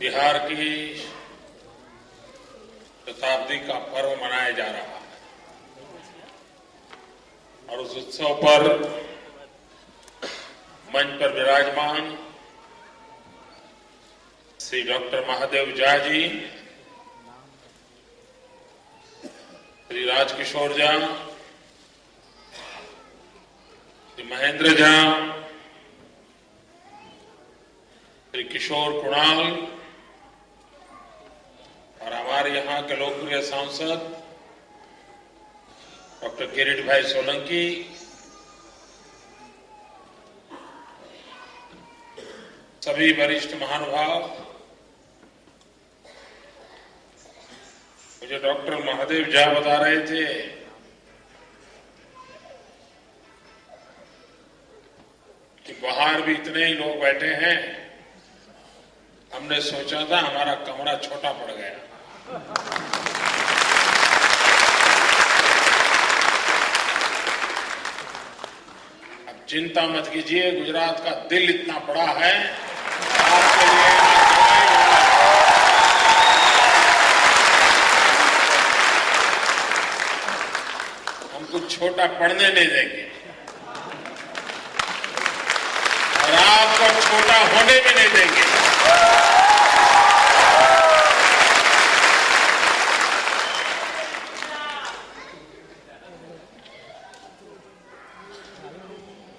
बिहार की शताब्दी का पर्व मनाया जा रहा है और उस उत्सव पर मंच पर विराजमान श्री डॉक्टर महादेव झा जी, श्री राजकिशोर झा, श्री महेंद्र झा, श्री किशोर कुणाल और हमारे यहाँ के लोकप्रिय सांसद डॉक्टर किरीट भाई सोलंकी, सभी वरिष्ठ महानुभाव, मुझे डॉक्टर महादेव झा बता रहे थे कि बाहर भी इतने ही लोग बैठे हैं। हमने सोचा था हमारा कमरा छोटा पड़ गया। अब चिंता मत कीजिए, गुजरात का दिल इतना बड़ा है आपके लिए हम कुछ छोटा पड़ने नहीं देंगे और आपको छोटा होने भी नहीं देंगे।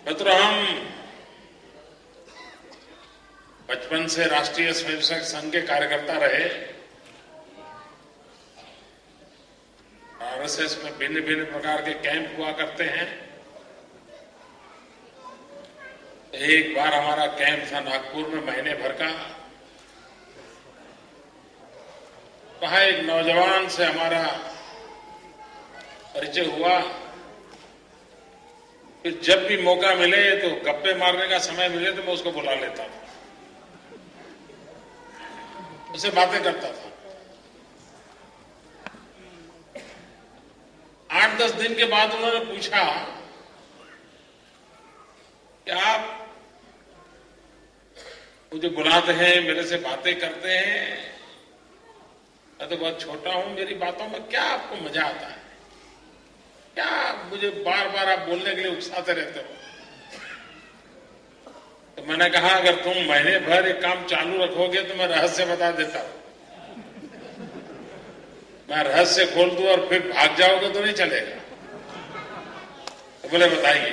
मित्रों, हम बचपन से राष्ट्रीय स्वयंसेवक संघ के कार्यकर्ता रहे। आरएसएस में भिन्न भिन्न प्रकार के कैंप हुआ करते हैं। एक बार हमारा कैंप था नागपुर में महीने भर का। वहां एक नौजवान से हमारा परिचय हुआ। फिर जब भी मौका मिले तो गप्पे मारने का समय मिले तो मैं उसको बुला लेता था, उससे बातें करता था। 8-10 दिन के बाद उन्होंने पूछा कि आप मुझे बुलाते हैं, मेरे से बातें करते हैं, मैं तो बहुत छोटा हूं, मेरी बातों में क्या आपको मजा आता है? क्या मुझे बार बार आप बोलने के लिए उकसाते रहते हो? तो मैंने कहा अगर तुम महीने भर एक काम चालू रखोगे तो मैं रहस्य बता देता हूं। मैं रहस्य खोल दूं और फिर भाग जाओगे तो नहीं चलेगा। तो बोले बताइए।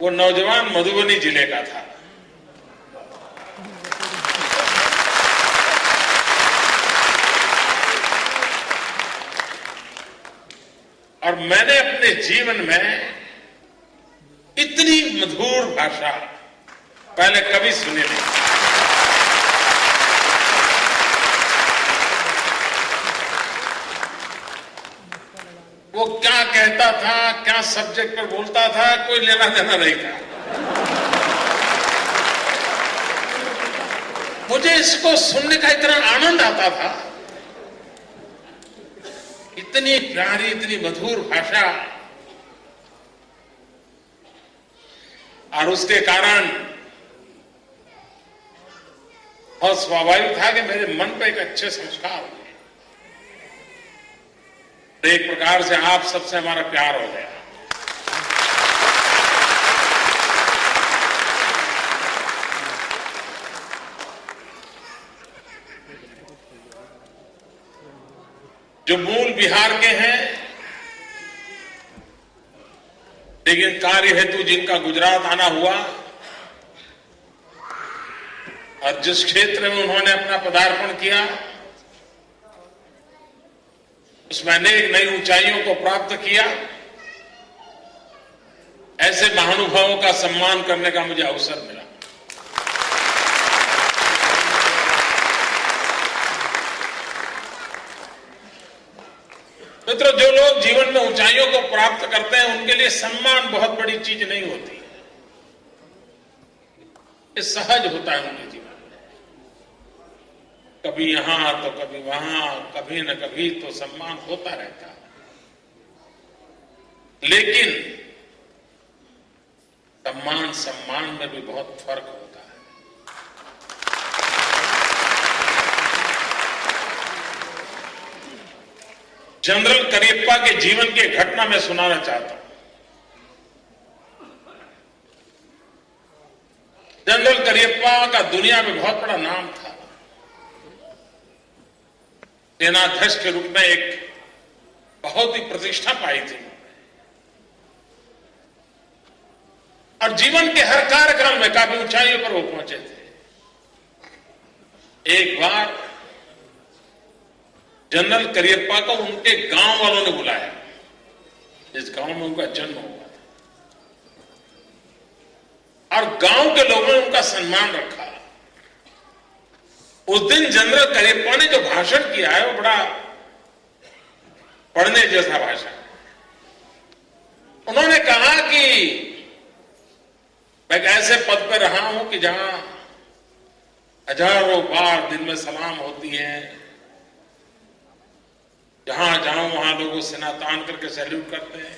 वो नौजवान मधुबनी जिले का था। और मैंने अपने जीवन में इतनी मधुर भाषा पहले कभी सुनी नहीं। वो क्या कहता था, क्या सब्जेक्ट पर बोलता था, कोई लेना देना नहीं था। मुझे इसको सुनने का इतना आनंद आता था। इतनी प्यारी, इतनी मधुर भाषा, और उसके कारण बहुत स्वाभाविक था कि मेरे मन पर एक अच्छे संस्कार हुए। एक प्रकार से आप सबसे हमारा प्यार हो गया। जो मूल बिहार के हैं लेकिन कार्य हेतु जिनका गुजरात आना हुआ और जिस क्षेत्र में उन्होंने अपना पदार्पण किया उसमें अनेक नई ऊंचाइयों को प्राप्त किया, ऐसे महानुभावों का सम्मान करने का मुझे अवसर मिला। मित्रों, जो लोग जीवन में ऊंचाइयों को प्राप्त करते हैं उनके लिए सम्मान बहुत बड़ी चीज नहीं होती है। ये सहज होता है उनके जीवन में। कभी यहां तो कभी वहां, कभी न कभी तो सम्मान होता रहता है। लेकिन सम्मान में भी बहुत फर्क होता है। जनरल करियप्पा के जीवन की एक घटना मैं सुनाना चाहता हूं। जनरल करियप्पा का दुनिया में बहुत बड़ा नाम था। सेनाध्यक्ष के रूप में एक बहुत ही प्रतिष्ठा पाई थी और जीवन के हर कार्यक्रम में काफी ऊंचाइयों पर वो पहुंचे थे। एक बार जनरल करियप्पा को उनके गांव वालों ने बुलाया, जिस गांव में उनका जन्म हुआ था, और गांव के लोगों ने उनका सम्मान रखा। उस दिन जनरल करियप्पा ने जो भाषण किया है वो बड़ा पढ़ने जैसा भाषण। उन्होंने कहा कि मैं एक ऐसे पद पर रहा हूं कि जहां हजारों बार दिन में सलाम होती है, जहां जाऊं वहां लोगों सेना तान करके सैल्यूट करते हैं।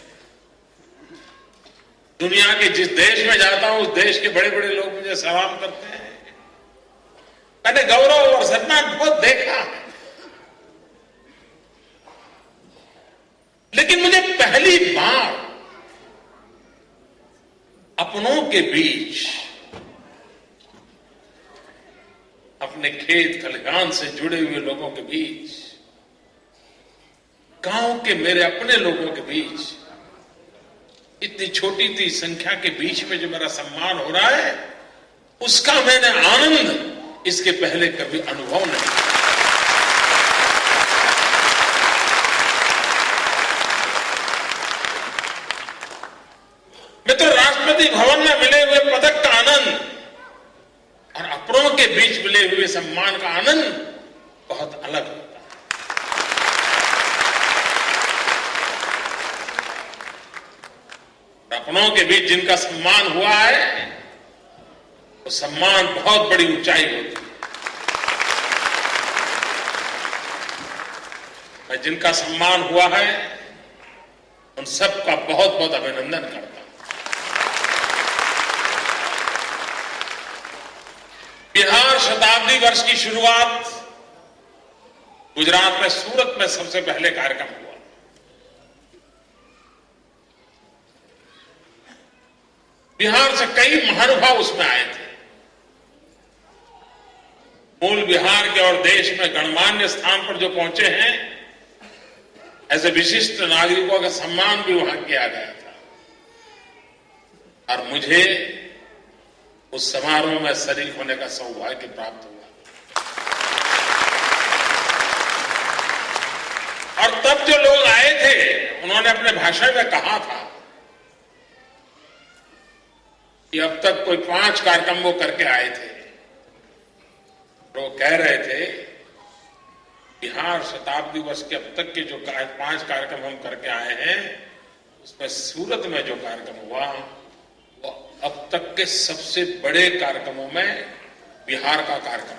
दुनिया के जिस देश में जाता हूं उस देश के बड़े बड़े लोग मुझे सलाम करते हैं। मैंने गौरव और सम्मान बहुत देखा है, लेकिन मुझे पहली बार अपनों के बीच, अपने खेत खलिहान से जुड़े हुए लोगों के बीच, गांव के मेरे अपने लोगों के बीच, इतनी छोटी सी संख्या के बीच में जो मेरा सम्मान हो रहा है, उसका मैंने आनंद इसके पहले कभी अनुभव नहीं किया। मैं तो राष्ट्रपति भवन में मिले हुए पदक का आनंद और अपनों के बीच मिले हुए सम्मान का आनंद बहुत अलग होता है। अपनों के बीच जिनका सम्मान हुआ है, वो सम्मान बहुत बड़ी ऊंचाई होती है। मैं जिनका सम्मान हुआ है उन सबका बहुत बहुत अभिनंदन करता हूं। बिहार शताब्दी वर्ष की शुरुआत गुजरात में सूरत में सबसे पहले कार्यक्रम हुआ। बिहार से कई महानुभाव उसमें आए थे। मूल बिहार के और देश में गणमान्य स्थान पर जो पहुंचे हैं, ऐसे विशिष्ट नागरिकों का सम्मान भी वहां किया गया था और मुझे उस समारोह में शरीक होने का सौभाग्य प्राप्त हुआ। और तब जो लोग आए थे, उन्होंने अपने भाषण में कहा था कि अब तक कोई 5 कार्यक्रम वो करके आए थे। वो कह रहे थे बिहार शताब्दी वर्ष के अब तक के जो 5 कार्यक्रम हम करके आए हैं, उसमें सूरत में जो कार्यक्रम हुआ वो अब तक के सबसे बड़े कार्यक्रमों में बिहार का कार्यक्रम।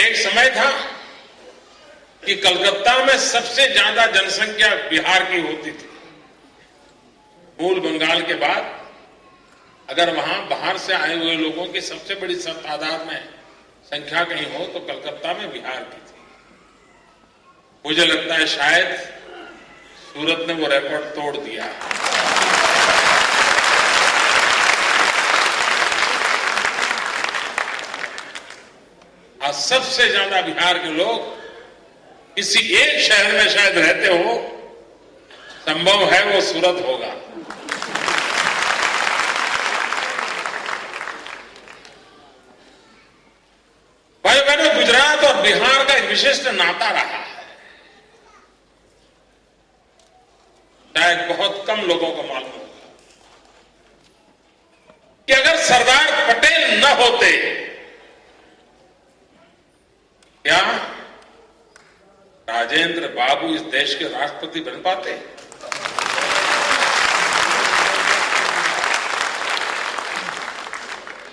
एक समय था कि कलकत्ता में सबसे ज्यादा जनसंख्या बिहार की होती थी। मूल बंगाल के बाद अगर वहां बाहर से आए हुए लोगों की सबसे बड़ी तादाद में संख्या कहीं हो तो कलकत्ता में बिहार की थी। मुझे लगता है शायद सूरत ने वो रिकॉर्ड तोड़ दिया। आज सबसे ज्यादा बिहार के लोग किसी एक शहर में शायद रहते हो, संभव है वो सूरत होगा। भाई बहनों, गुजरात और बिहार का एक विशिष्ट नाता रहा है। शायद बहुत कम लोगों को मालूम होगा कि अगर सरदार पटेल न होते, क्या राजेंद्र बाबू इस देश के राष्ट्रपति बन पाते?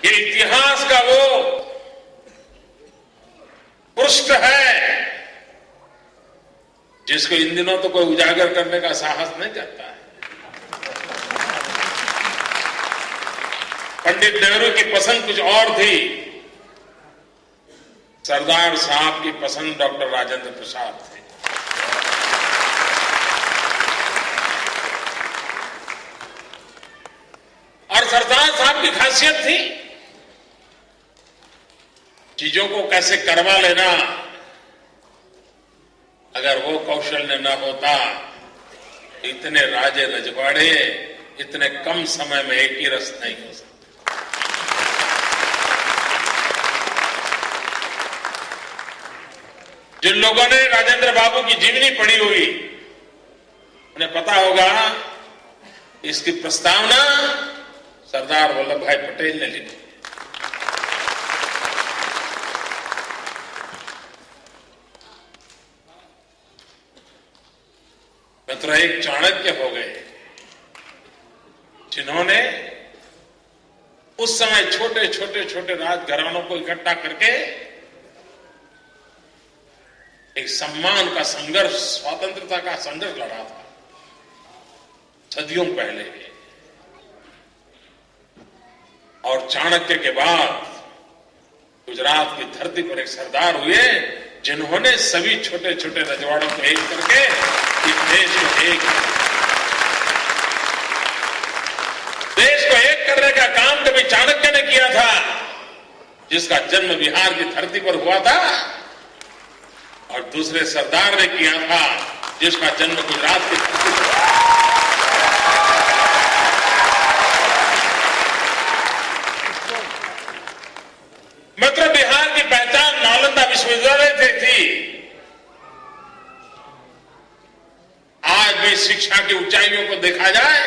ये इतिहास का वो पृष्ठ है जिसको इन दिनों तो कोई उजागर करने का साहस नहीं करता है। पंडित नेहरू की पसंद कुछ और थी, सरदार साहब की पसंद डॉक्टर राजेंद्र प्रसाद थे। और सरदार साहब की खासियत थी चीजों को कैसे करवा लेना। अगर वो कौशल्य न होता, इतने राजे रजवाड़े इतने कम समय में एक ही रस नहीं हो सकता। जिन लोगों ने राजेंद्र बाबू की जीवनी पढ़ी हुई, उन्हें पता होगा इसकी प्रस्तावना सरदार वल्लभ भाई पटेल ने लिखी। मित्र एक चाणक्य हो गए जिन्होंने उस समय छोटे छोटे छोटे राजघरानों को इकट्ठा करके एक सम्मान का संघर्ष, स्वतंत्रता का संघर्ष लड़ा था सदियों पहले। और चाणक्य के बाद गुजरात की धरती पर एक सरदार हुए जिन्होंने सभी छोटे छोटे रजवाड़ों को एक करके इस देश को एक करने का काम कभी चाणक्य ने किया था, जिसका जन्म बिहार की धरती पर हुआ था, और दूसरे सरदार ने किया था जिसका जन्म गुजरात की धरती पर। मतलब बिहार की पहचान नालंदा विश्वविद्यालय से थी। आज भी शिक्षा की ऊंचाइयों को देखा जाए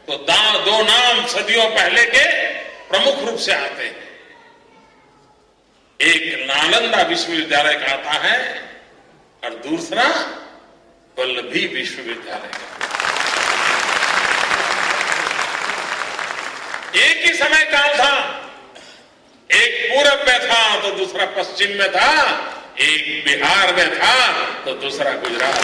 तो दो नाम सदियों पहले के प्रमुख रूप से आते हैं। एक नालंदा विश्वविद्यालय का आता है और दूसरा वल्लभी विश्वविद्यालय का। एक ही समय काल था, एक पूरब में था तो दूसरा पश्चिम में था, एक बिहार में था तो दूसरा गुजरात।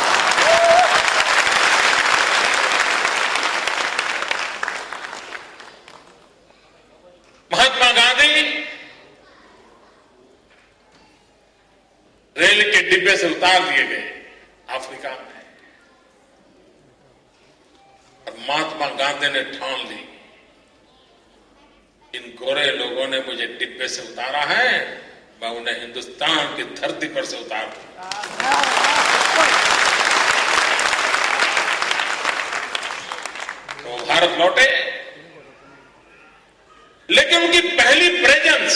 महात्मा गांधी रेल के डिब्बे से उतार दिए गए अफ्रीका में, और महात्मा गांधी ने ठान ली इन गोरे लोगों ने मुझे डिब्बे से उतारा है, मैं उन्हें हिंदुस्तान की धरती पर से उतार दूंगा। तो भारत लौटे, लेकिन उनकी पहली प्रेजेंस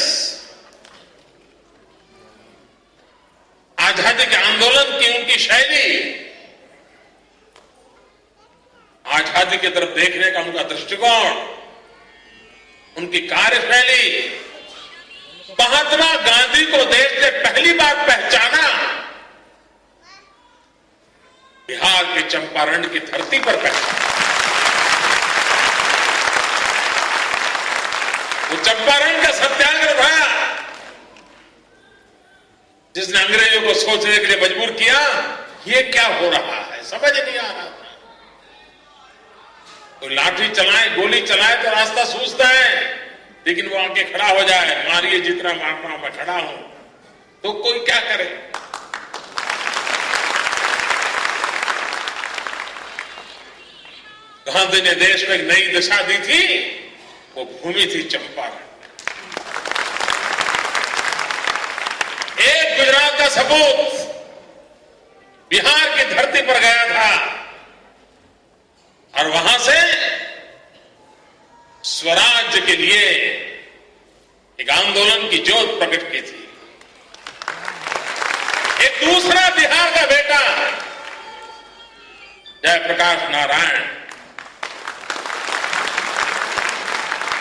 आजादी के आंदोलन की उनकी शैली, आजादी की तरफ देखने का उनका दृष्टिकोण, उनकी कार्यशैली महात्मा गांधी को देश ने पहली बार पहचाना बिहार के चंपारण की धरती पर पहचाना। वो चंपारण का सत्याग्रह था जिसने अंग्रेजों को सोचने के लिए मजबूर किया, ये क्या हो रहा है, समझ नहीं आ रहा था। कोई लाठी चलाए, गोली चलाए तो रास्ता सूझता है, लेकिन वो आके खड़ा हो जाए, मारिए जितना मारना मैं खड़ा हूं, तो कोई क्या करे। गांधी ने देश में एक नई दिशा दी थी, वो भूमि थी चंपारण। एक गुजरात का सपूत बिहार की धरती पर गया था और वहां से स्वराज्य के लिए एक आंदोलन की ज्योत प्रकट की थी। एक दूसरा बिहार का बेटा जयप्रकाश नारायण,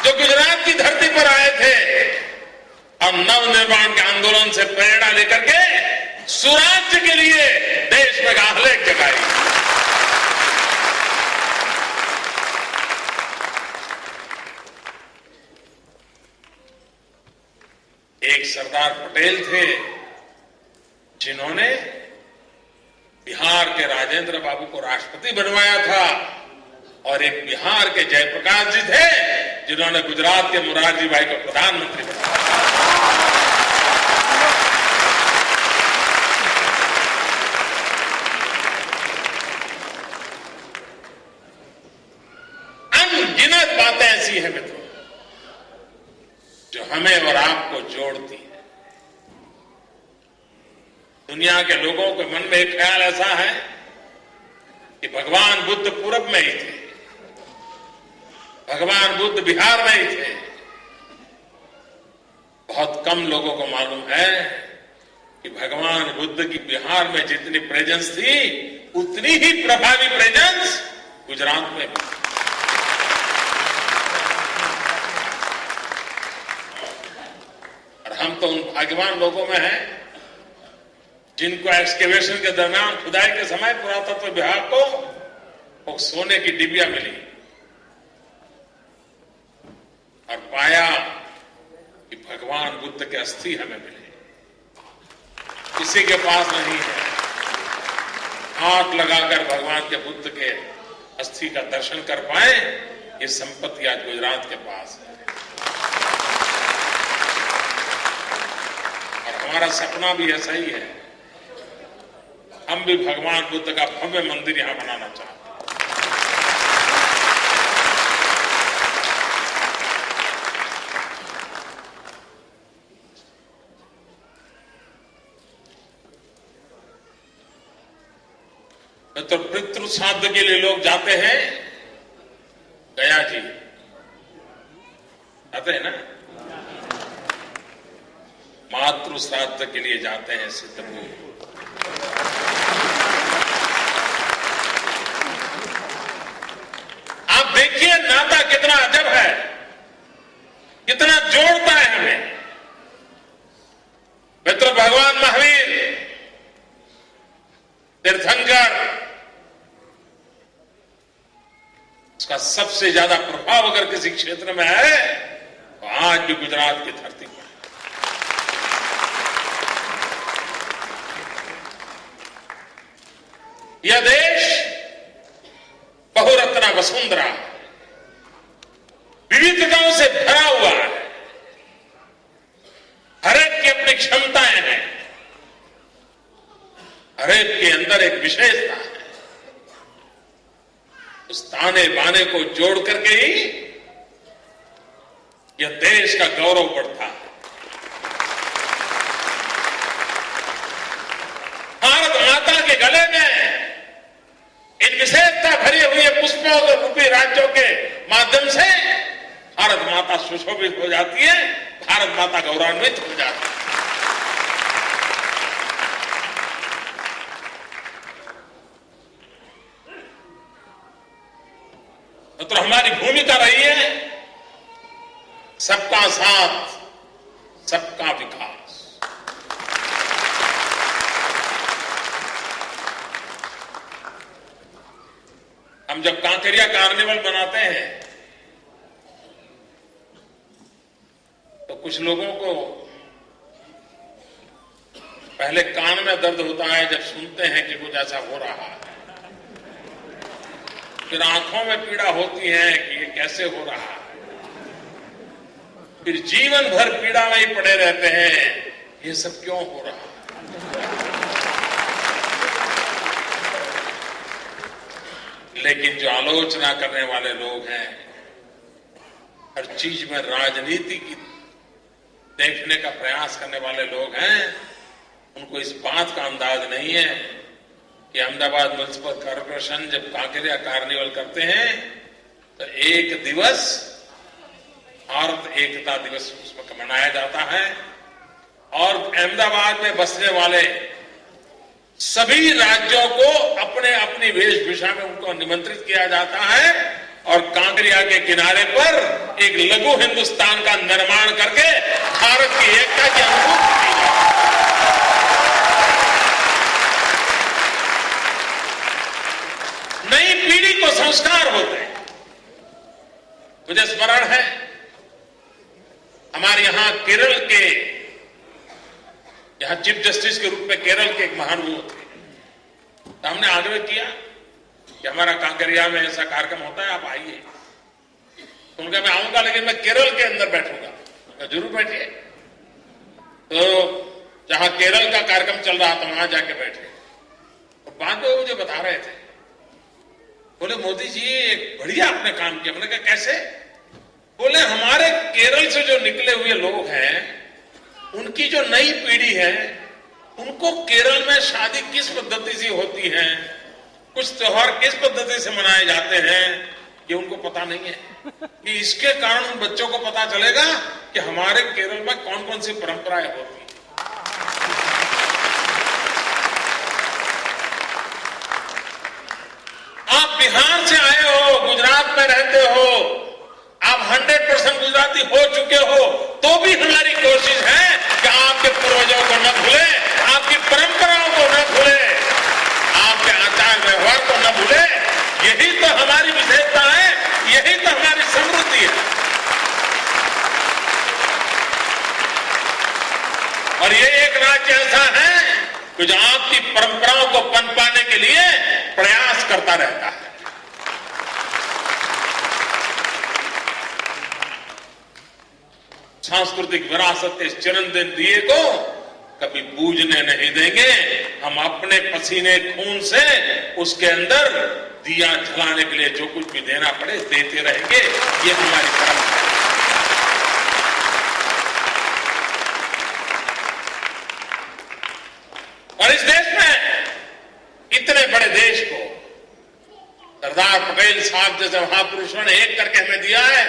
जो गुजरात की धरती पर आए थे और नवनिर्माण के आंदोलन से प्रेरणा लेकर के स्वराज्य के लिए देश में आह्लाद जगाई। एक सरदार पटेल थे जिन्होंने बिहार के राजेंद्र बाबू को राष्ट्रपति बनवाया था, और एक बिहार के जयप्रकाश जी थे जिन्होंने गुजरात के मुरारजी भाई को प्रधानमंत्री बनाया। ऐसी है मित्रों जो हमें और आपको जोड़ती है। दुनिया के लोगों के मन में एक ख्याल ऐसा है कि भगवान बुद्ध पूरब में ही थे, भगवान बुद्ध बिहार में ही थे। बहुत कम लोगों को मालूम है कि भगवान बुद्ध की बिहार में जितनी प्रेजेंस थी उतनी ही प्रभावी प्रेजेंस गुजरात में भी। और हम तो उन भाग्यवान लोगों में हैं जिनको एक्सकेवेशन के दरमियान खुदाई के समय पुरातत्व विभाग को वो सोने की डिबिया मिली और पाया कि भगवान बुद्ध के अस्थि हमें मिले। किसी के पास नहीं है। हाथ लगाकर भगवान के बुद्ध के अस्थि का दर्शन कर पाए, ये संपत्ति आज गुजरात के पास है। और हमारा सपना भी ऐसा ही है। हम भी भगवान बुद्ध का भव्य मंदिर यहां बनाना चाहते हैं। तो पितृ श्राद्ध के लिए लोग जाते हैं गया जी, जाते हैं ना। मातृ श्राद्ध के लिए जाते हैं सिद्धपुर। आप देखिए नाता कितना अजब है, कितना जोड़ता है हमें। मित्र भगवान महावीर तीर्थंकर, उसका सबसे ज्यादा प्रभाव अगर किसी क्षेत्र में है तो आज भी गुजरात की धरती पर। यह देश बहुरत्ना वसुंधरा विविधताओं से भरा हुआ है। हर एक की अपनी क्षमताएं हैं, हर एक के अंदर एक विशेषता है। उस ताने बाने को जोड़ करके ही यह देश का गौरव बढ़ता है। भारत माता के गले में इन विशेषता भरे हुए पुष्पों और रूपी राज्यों के माध्यम से भारत माता सुशोभित हो जाती है, भारत माता गौरवान्वित हो जाती है। तो हमारी भूमिका रही है सबका साथ, सबका विकास। हम जब कांकरिया कार्निवल बनाते हैं तो कुछ लोगों को पहले कान में दर्द होता है जब सुनते हैं कि कुछ ऐसा हो रहा है, फिर आंखों में पीड़ा होती है कि ये कैसे हो रहा है, फिर जीवन भर पीड़ा में ही पड़े रहते हैं, ये सब क्यों हो रहा है। लेकिन जो आलोचना करने वाले लोग हैं, हर चीज में राजनीति की देखने का प्रयास करने वाले लोग हैं, उनको इस बात का अंदाज नहीं है कि अहमदाबाद म्युनिसिपल कॉर्पोरेशन जब कांकरिया कार्निवल करते हैं तो एक दिवस भारत एकता दिवस उसमें मनाया जाता है और अहमदाबाद में बसने वाले सभी राज्यों को अपने अपनी वेशभूषा में उनको निमंत्रित किया जाता है और कांकरिया के किनारे पर एक लघु हिंदुस्तान का निर्माण करके भारत की एकता की अनुभूति की जाती है। नई पीढ़ी को संस्कार होते हैं। मुझे स्मरण है हमारे यहां केरल के यहां चीफ जस्टिस के रूप में केरल के एक महान वो थे, तो हमने आग्रह किया कि हमारा कांकरिया में ऐसा कार्यक्रम होता है, आप आइए। तो उनका मैं आऊंगा लेकिन मैं केरल के अंदर बैठूंगा। जरूर बैठिए। तो जहां केरल का कार्यक्रम चल रहा था वहां जाके बैठे। तो बाद में मुझे बता रहे थे, बोले मोदी जी एक बढ़िया आपने काम किया। मैंने कहा कैसे? बोले हमारे केरल से जो निकले हुए लोग हैं, उनकी जो नई पीढ़ी है, उनको केरल में शादी किस पद्धति से होती है, कुछ त्योहार किस पद्धति से मनाए जाते हैं, ये उनको पता नहीं है। कि इसके कारण उन बच्चों को पता चलेगा कि हमारे केरल में कौन कौन सी परंपराएं होती हैं। आप बिहार से आए हो, गुजरात में रहते हो, आप 100% गुजराती हो चुके हो, तो भी हमारी कोशिश है कि आपके पूर्वजों को न भूले, आपकी परंपराओं को न भूले, आपके आचार व्यवहार को न भूले। यही तो हमारी विशेषता है, यही तो हमारी समृद्धि है। और ये एक राज्य ऐसा है कि जो आपकी परंपराओं को पनपाने के लिए प्रयास करता रहता है। सांस्कृतिक विरासत के इस चिरंतन दिए को कभी बूझने नहीं देंगे। हम अपने पसीने खून से उसके अंदर दिया जलाने के लिए जो कुछ भी देना पड़े देते रहेंगे। ये हमारी परंपरा है। और इस देश में इतने बड़े देश को सरदार पटेल साहब जैसे महापुरुषों ने एक करके हमें दिया है,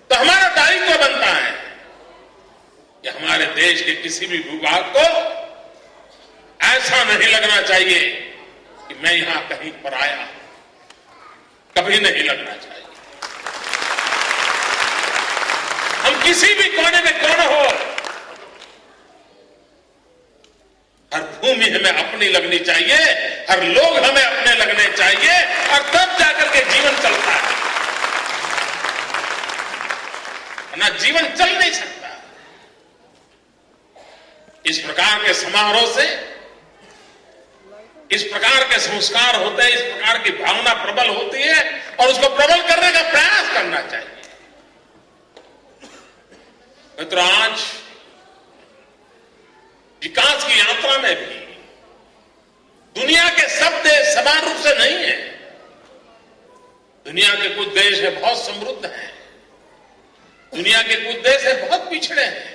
तो हमारा दायित्व बनता है कि हमारे देश के किसी भी विभाग को ऐसा नहीं लगना चाहिए कि मैं यहां कहीं पर आया, कभी नहीं लगना चाहिए। हम किसी भी कोने में कौन हो, हर भूमि हमें अपनी लगनी चाहिए, हर लोग हमें अपने लगने चाहिए, और तब जाकर के जीवन चलता है। ना जीवन चल नहीं सकता। इस प्रकार के समारोह से इस प्रकार के संस्कार होते हैं, इस प्रकार की भावना प्रबल होती है, और उसको प्रबल करने का प्रयास करना चाहिए। मित्रों, आज विकास की यात्रा में भी दुनिया के सब देश समान रूप से नहीं है। दुनिया के कुछ देश है बहुत समृद्ध हैं, दुनिया के कुछ देश है बहुत पिछड़े हैं,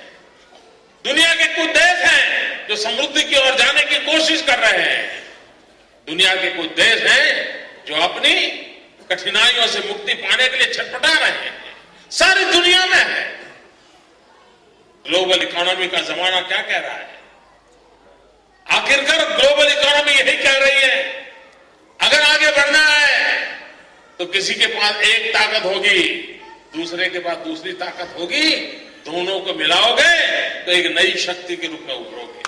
दुनिया के कुछ देश हैं जो समृद्धि की ओर जाने की कोशिश कर रहे हैं, दुनिया के कुछ देश हैं जो अपनी कठिनाइयों से मुक्ति पाने के लिए छटपटा रहे हैं। सारी दुनिया में है। ग्लोबल इकोनॉमी का जमाना क्या कह रहा है? आखिरकार ग्लोबल इकोनॉमी यही कह रही है, अगर आगे बढ़ना है तो किसी के पास एक ताकत होगी, दूसरे के पास दूसरी ताकत होगी, दोनों को मिलाओगे तो एक नई शक्ति के रूप में उभरोगे।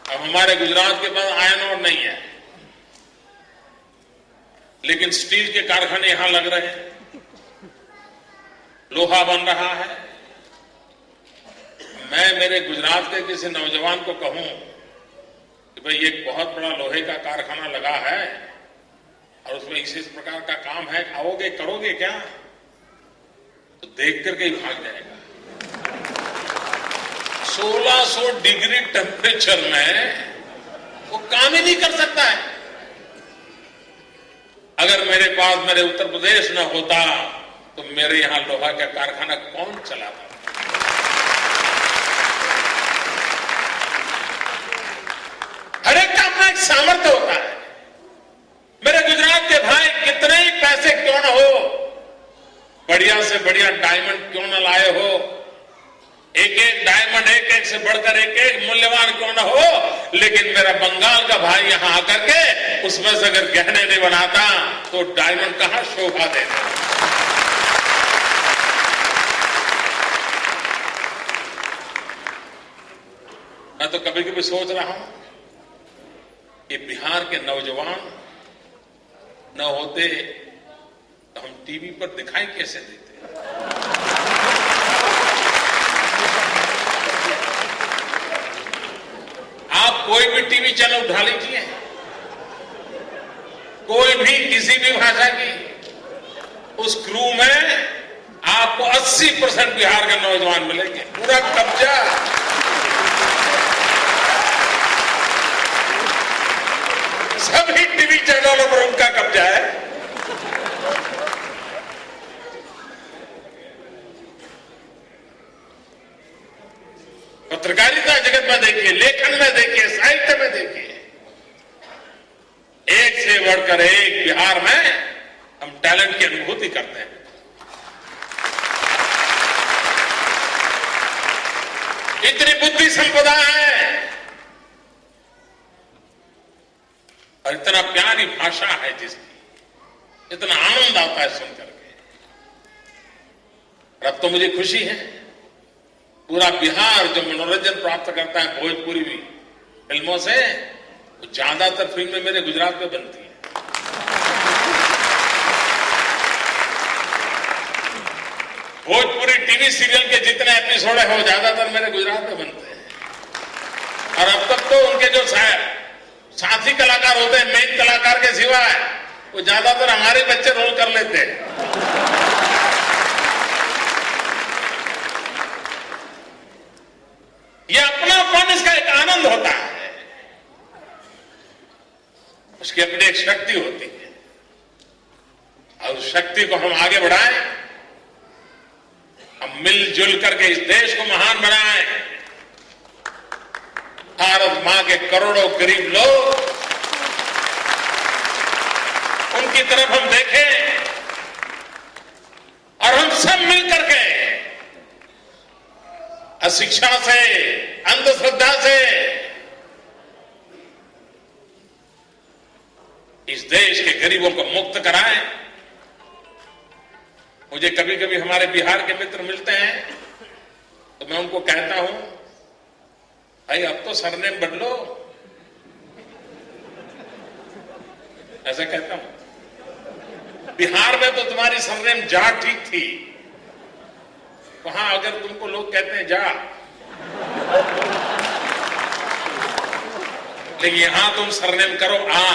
अब हमारे गुजरात के पास आयरन ओर नहीं है, लेकिन स्टील के कारखाने यहां लग रहे हैं, लोहा बन रहा है। मैं मेरे गुजरात के किसी नौजवान को कहूं कि भाई एक बहुत बड़ा लोहे का कारखाना लगा है और उसमें इस प्रकार का काम है, आओगे करोगे क्या? तो देख करके ही भाग जाएगा। 1600 डिग्री टेम्परेचर में वो काम ही नहीं कर सकता है। अगर मेरे पास मेरे उत्तर प्रदेश न होता तो मेरे यहां लोहा का कारखाना कौन चलाता? हर एक का अपना एक सामर्थ्य होता है। मेरे गुजरात के भाई कितने ही पैसे क्यों न हो, बढ़िया से बढ़िया डायमंड क्यों न लाए हो, एक एक डायमंड एक एक से बढ़कर एक एक मूल्यवान क्यों न हो, लेकिन मेरा बंगाल का भाई यहां आकर के उसमें से अगर गहने नहीं बनाता तो डायमंड कहां शोभा देता। मैं तो कभी कभी सोच रहा हूं कि बिहार के नौजवान न होते तो हम टीवी पर दिखाई कैसे देते। आप कोई भी टीवी चैनल उठा लीजिए, कोई भी किसी भी भाषा की, उस क्रू में आपको 80% बिहार के नौजवान मिलेंगे। पूरा कब्जा सभी टीवी चैनलों पर उनका कब्जा है। पत्रकारिता जगत में देखिए, लेखन में देखिए, साहित्य में देखिए, एक से बढ़कर एक बिहार में हम टैलेंट की अनुभूति करते हैं। इतनी बुद्धि संपदा है और इतना प्यारी भाषा है जिसकी, इतना आनंद आता है सुनकर के। और अब तो मुझे खुशी है, पूरा बिहार जो मनोरंजन प्राप्त करता है भोजपुरी फिल्मों से, वो ज्यादातर फिल्में मेरे गुजरात में बनती हैं। भोजपुरी टीवी सीरियल के जितने एपिसोड है वो ज्यादातर मेरे गुजरात में बनते हैं। और अब तक तो उनके जो साथी कलाकार होते हैं, मेन कलाकार के सिवाय, वो ज्यादातर हमारे बच्चे रोल कर लेते हैं। ये अपनापन, इसका एक आनंद होता है, उसकी अपनी एक शक्ति होती है और उस शक्ति को हम आगे बढ़ाएं, हम मिलजुल करके इस देश को महान बनाएं। भारत मां के करोड़ों गरीब लोग, उनकी तरफ हम देखें और हम सब मिलकर के अशिक्षा से, अंधश्रद्धा से इस देश के गरीबों को मुक्त कराएं। मुझे कभी कभी हमारे बिहार के मित्र मिलते हैं तो मैं उनको कहता हूं, भाई अब तो सरनेम बदलो, ऐसा कहता हूं। बिहार में तो तुम्हारी सरनेम जा ठीक थी, वहां अगर तुमको लोग कहते हैं जा, लेकिन यहां तुम सरनेम करो आ।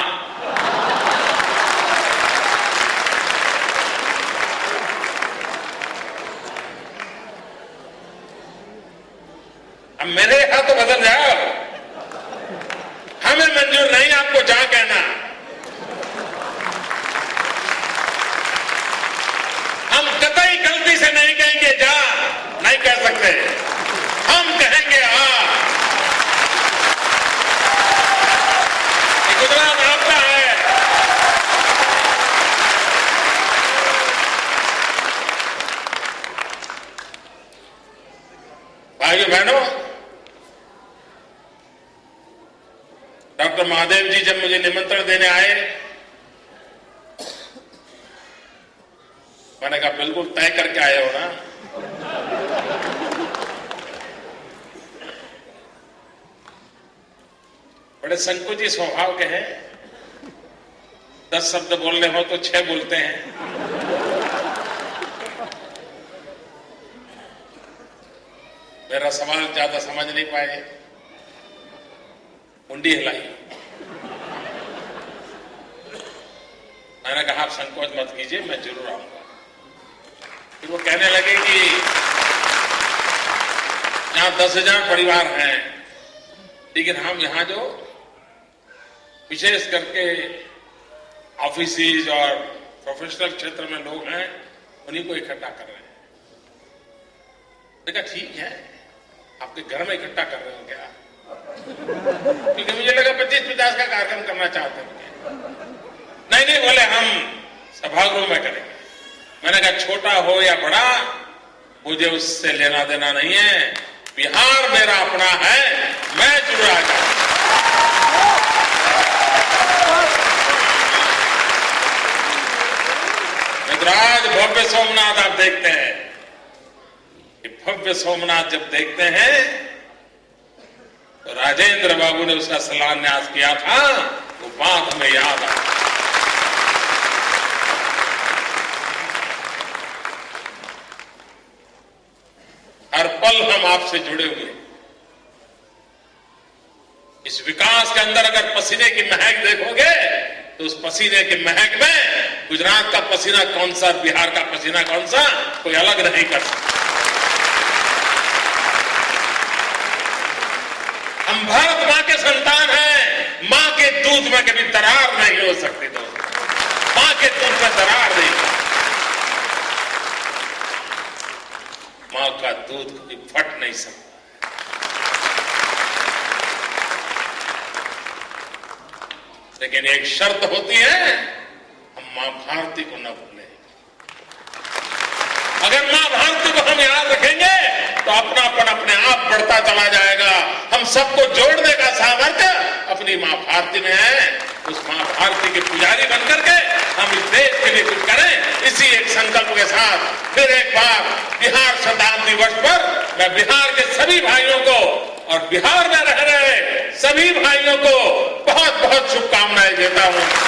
अब मेरे यहां तो बदल जाओ, हमें मंजूर नहीं आपको जा कहना। हम कतई गलती से नहीं कहेंगे जा, नहीं कह सकते, हम कहेंगे आ। गुजरात आपका है। भाइयों बहनों, डॉक्टर महादेव जी जब मुझे निमंत्रण देने आए, मैंने कहा बिल्कुल तय करके आए हो ना। बड़े संकोची स्वभाव के हैं, 10 शब्द बोलने हो तो 6 बोलते हैं। मेरा सवाल ज्यादा समझ नहीं पाए, मुंडी हिलाई। मैंने कहा आप संकोच मत कीजिए, मैं जरूर आऊंगा। फिर वो कहने लगे कि यहां 10,000 परिवार हैं, लेकिन हम यहां जो विशेष करके ऑफिसेज और प्रोफेशनल क्षेत्र में लोग हैं, उन्हीं को इकट्ठा कर रहे हैं। देखा ठीक है, आपके घर में इकट्ठा कर रहे हो क्या? क्योंकि मुझे लगा 25-50 का कार्यक्रम करना चाहते हैं। नहीं बोले हम सभागृह में करेंगे। मैंने कहा छोटा हो या बड़ा, मुझे उससे लेना देना नहीं है। बिहार मेरा अपना है, मैं जरूर आ जाऊं। आज भव्य सोमनाथ आप देखते हैं, कि भव्य सोमनाथ जब देखते हैं तो राजेंद्र बाबू ने उसका शिलान्यास किया था, वो बात हमें याद आ। हर पल हम आपसे जुड़े हुए। इस विकास के अंदर अगर पसीने की महक देखोगे तो उस पसीने की महक में गुजरात का पसीना कौन सा, बिहार का पसीना कौन सा, कोई अलग नहीं कर सकता। हम भारत मां के संतान हैं, मां के दूध दूध में कभी दरार नहीं हो सकती दोस्तों, मां के दूध में दरार नहीं, मां का दूध कभी फट नहीं सकता। लेकिन एक शर्त होती है, हम मां भारती को न भूलें। अगर मां भारती को हम याद रखेंगे तो अपनापन अपने आप बढ़ता चला जाएगा। हम सबको जोड़ने का सामर्थ्य अपनी मां भारती में है। उस मां भारती के पुजारी बनकर के हम इस देश के लिए कुछ करें। इसी एक संकल्प के साथ फिर एक बार बिहार शताब्दी वर्ष पर मैं बिहार के सभी भाइयों को और बिहार में रह रहे सभी भाइयों को बहुत बहुत शुभकामनाएं देता हूं।